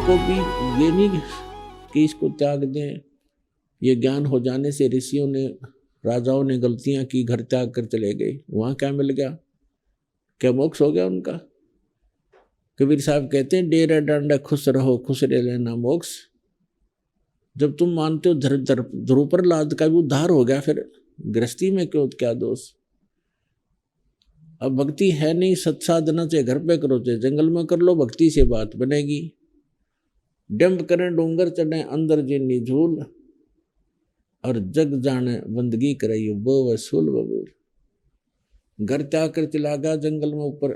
इसको भी ये नहीं कि इसको त्याग दें। ये ज्ञान हो जाने से ऋषियों ने, राजाओं ने गलतियां की, घर त्याग कर चले गए, वहां क्या मिल गया? क्या मोक्ष हो गया उनका? कबीर साहब कहते हैं डेरा डांडा खुश रहो खुश रह लेना मोक्ष। जब तुम मानते हो ध्रुव प्रहलाद का भी उद्धार हो गया, फिर गृहस्थी में क्यों, क्या दोष? अब भक्ति है नहीं, सत्साधना चाहे घर पे करो चाहे जंगल में कर लो, भक्ति से बात बनेगी। डंब करें डूंगर चढ़े अंदर जिन्नी झूल, और जग जाने बंदगी कराइयो वो वसूल बबूल। घर त्याग कर चला गया जंगल में, ऊपर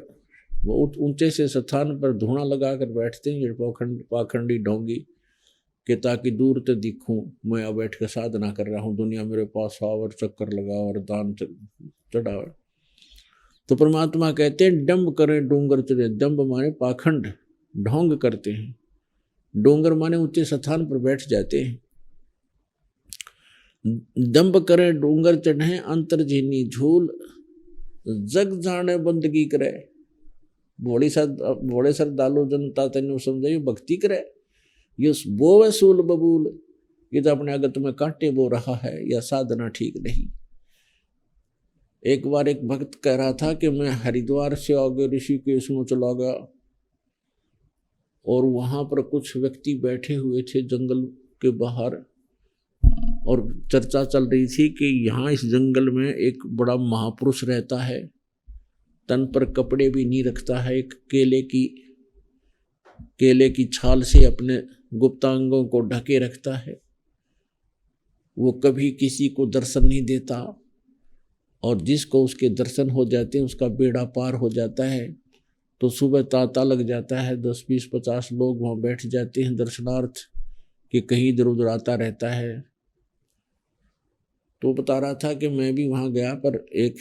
वो ऊंचे से स्थान पर धुआं लगाकर बैठते हैं पाखंडी ढोंगी कि ताकि दूर तो दिखूं, मैं अब बैठ कर साधना कर रहा हूं, दुनिया मेरे पास आवर चक्कर लगाओ और दान चढ़ाओ। तो परमात्मा कहते हैं डंब करें डूंगर चढ़े। डंब माने पाखंड, ढोंग करते हैं। डूंगर माने ऊंचे स्थान पर बैठ जाते हैं। दंभ करे डूंगर चढ़े अंतर जीनी झूल, जग जाने बंदगी करे। भोले श्रद्धालु जनता तेन समझाइयो भक्ति करे, ये वो वसूल बबूल। ये तो अपने अगत में कांटे बो रहा है, या साधना ठीक नहीं। एक बार एक भक्त कह रहा था कि मैं हरिद्वार से आगे ऋषिकेश में चला गया, और वहां पर कुछ व्यक्ति बैठे हुए थे जंगल के बाहर, और चर्चा चल रही थी कि यहाँ इस जंगल में एक बड़ा महापुरुष रहता है, तन पर कपड़े भी नहीं रखता है, एक केले की छाल से अपने गुप्तांगों को ढके रखता है। वो कभी किसी को दर्शन नहीं देता, और जिसको उसके दर्शन हो जाते हैं उसका बेड़ा पार हो जाता है। तो सुबह तांता लग जाता है, 10, 20, 50 लोग वहाँ बैठ जाते हैं दर्शनार्थ, कि कहीं इधर उधर आता रहता है। तो बता रहा था कि मैं भी वहाँ गया, पर एक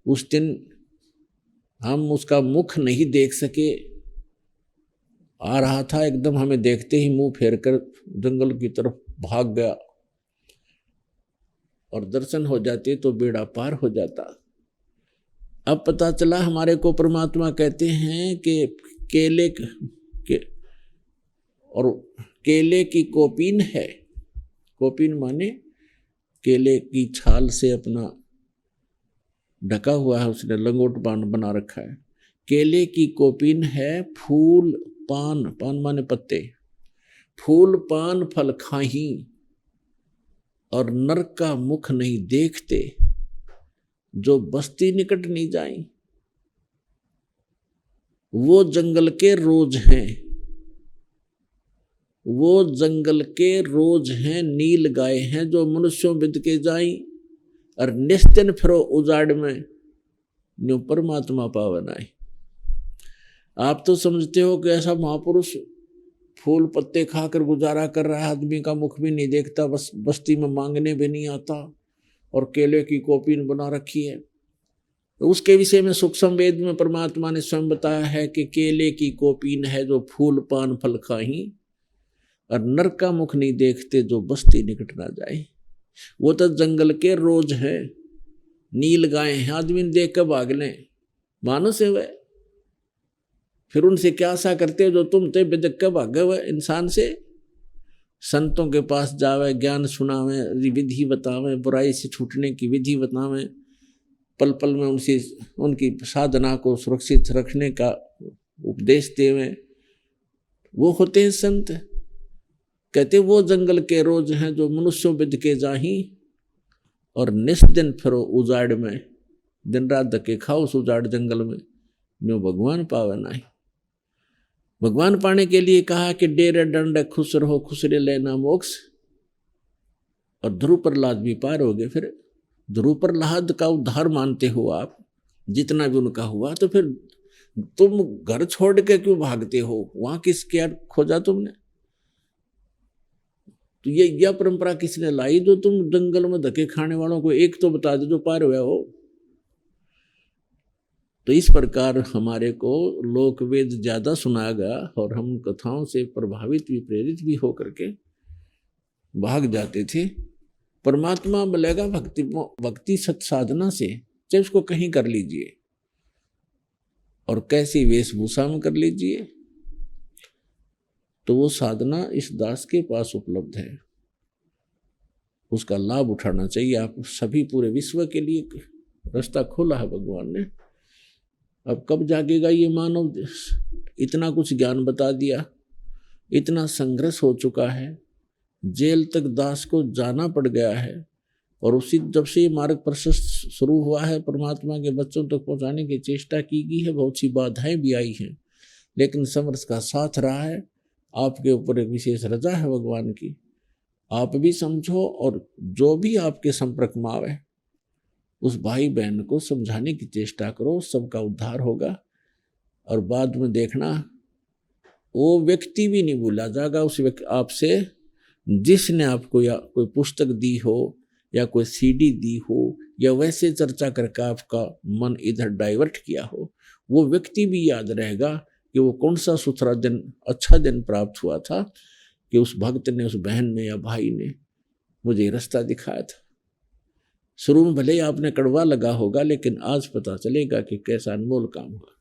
उस दिन हम उसका मुख नहीं देख सके। आ रहा था, एकदम हमें देखते ही मुंह फेरकर जंगल की तरफ भाग गया, और दर्शन हो जाते तो बेड़ा पार हो जाता। अब पता चला हमारे को परमात्मा कहते हैं कि केले की कोपीन है। कोपीन माने केले की छाल से अपना ढका हुआ है, उसने लंगोट बना रखा है। केले की कोपीन है फूल पान, पान माने पत्ते, फूल पान फल खाही, और नरक का मुख नहीं देखते, जो बस्ती निकट नहीं जाई। वो जंगल के रोज हैं, वो जंगल के रोज हैं, नील गाय हैं जो मनुष्यों बिद के जाई, और निस्तिन फिरो उजाड़ में न्यू परमात्मा पावन आए। आप तो समझते हो कि ऐसा महापुरुष फूल पत्ते खाकर गुजारा कर रहा है, आदमी का मुख भी नहीं देखता, बस बस्ती में मांगने भी नहीं आता, और केले की कोपीन बना रखी है। तो उसके विषय में सूक्ष्म वेद में परमात्मा ने स्वयं बताया है कि केले की कोपीन है जो फूल पान फल खाही, और नरक का मुख नहीं देखते, जो बस्ती निकट ना जाए। वो तो जंगल के रोज है, नील गाय हैं, आदमी देख कर भाग लें, मानुष है वह। फिर उनसे क्या आशा करते हो जो तुम ते बेदक के भागे हुए इंसान से? संतों के पास जावे, ज्ञान सुनावे, विधि बतावे, बुराई से छूटने की विधि बतावे, पल पल में उनकी साधना को सुरक्षित रखने का उपदेश देवे, वो होते हैं संत। कहते वो जंगल के रोज हैं जो मनुष्यों बिद के जाही, और निस्दिन फिरो उजाड़ में, दिन रात धक्के खाओ उस उजाड़ जंगल में, जो भगवान पावन आए। भगवान पाने के लिए कहा कि डेरे डंड खुश रहो खुश रे लेना मोक्ष, और ध्रुव प्रहलाद भी पार हो गए। फिर ध्रुव प्रहलाद का उद्धार मानते हो आप, जितना भी उनका हुआ, तो फिर तुम घर छोड़ के क्यों भागते हो? वहां किस क्या खोजा तुमने? तो ये यह परंपरा किसने लाई जो तुम जंगल में धक्के खाने वालों को एक तो बता दो जो पार हुआ हो? तो इस प्रकार हमारे को लोक वेद ज्यादा सुनाया गया, और हम कथाओं से प्रभावित भी प्रेरित भी होकर के भाग जाते थे। परमात्मा मिलेगा भक्ति सत्साधना से, चाहे उसको कहीं कर लीजिए, और कैसी वेशभूषा में कर लीजिए। तो वो साधना इस दास के पास उपलब्ध है, उसका लाभ उठाना चाहिए। आप सभी पूरे विश्व के लिए रास्ता खोला है भगवान ने। अब कब जागेगा ये मानव? इतना कुछ ज्ञान बता दिया, इतना संघर्ष हो चुका है, जेल तक दास को जाना पड़ गया है, और उसी जब से ये मार्ग प्रशस्त शुरू हुआ है, परमात्मा के बच्चों तक पहुंचाने की चेष्टा की गई है, बहुत सी बाधाएं भी आई हैं, लेकिन समर्थ का साथ रहा है। आपके ऊपर एक विशेष रजा है भगवान की, आप भी समझो, और जो भी आपके संपर्क में आवे उस भाई बहन को समझाने की चेष्टा करो, सबका उद्धार होगा। और बाद में देखना वो व्यक्ति भी नहीं भूला जाएगा उस आपसे जिसने आपको या कोई पुस्तक दी हो या कोई सीडी दी हो या वैसे चर्चा करके आपका मन इधर डाइवर्ट किया हो, वो व्यक्ति भी याद रहेगा कि वो कौन सा सुथरा दिन, अच्छा दिन प्राप्त हुआ था कि उस भक्त ने, उस बहन ने या भाई ने मुझे रास्ता दिखाया था। शुरू में भले ही आपने कड़वा लगा होगा, लेकिन आज पता चलेगा कि कैसा अनमोल काम हुआ।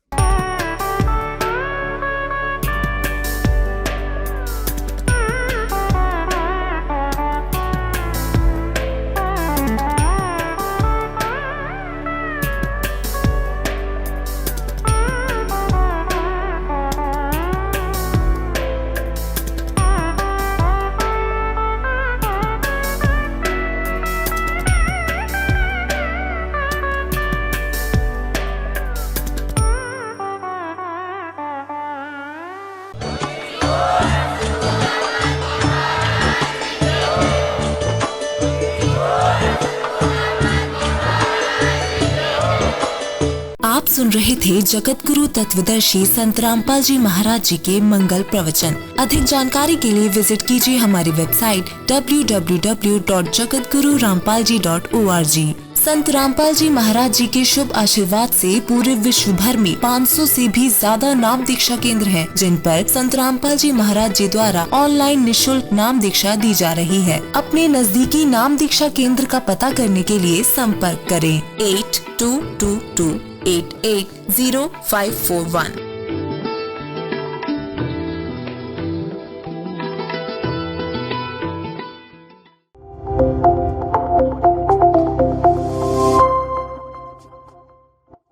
आप सुन रहे थे जगत गुरु तत्वदर्शी संत रामपाल जी महाराज जी के मंगल प्रवचन। अधिक जानकारी के लिए विजिट कीजिए हमारी वेबसाइट www.jagatgururampalji.org। संत रामपाल जी महाराज जी के शुभ आशीर्वाद से पूरे विश्व भर में 500 से भी ज्यादा नाम दीक्षा केंद्र हैं, जिन पर संत रामपाल जी महाराज जी द्वारा ऑनलाइन निशुल्क नाम दीक्षा दी जा रही है। अपने नजदीकी नाम दीक्षा केंद्र का पता करने के लिए संपर्क करें 8222880541।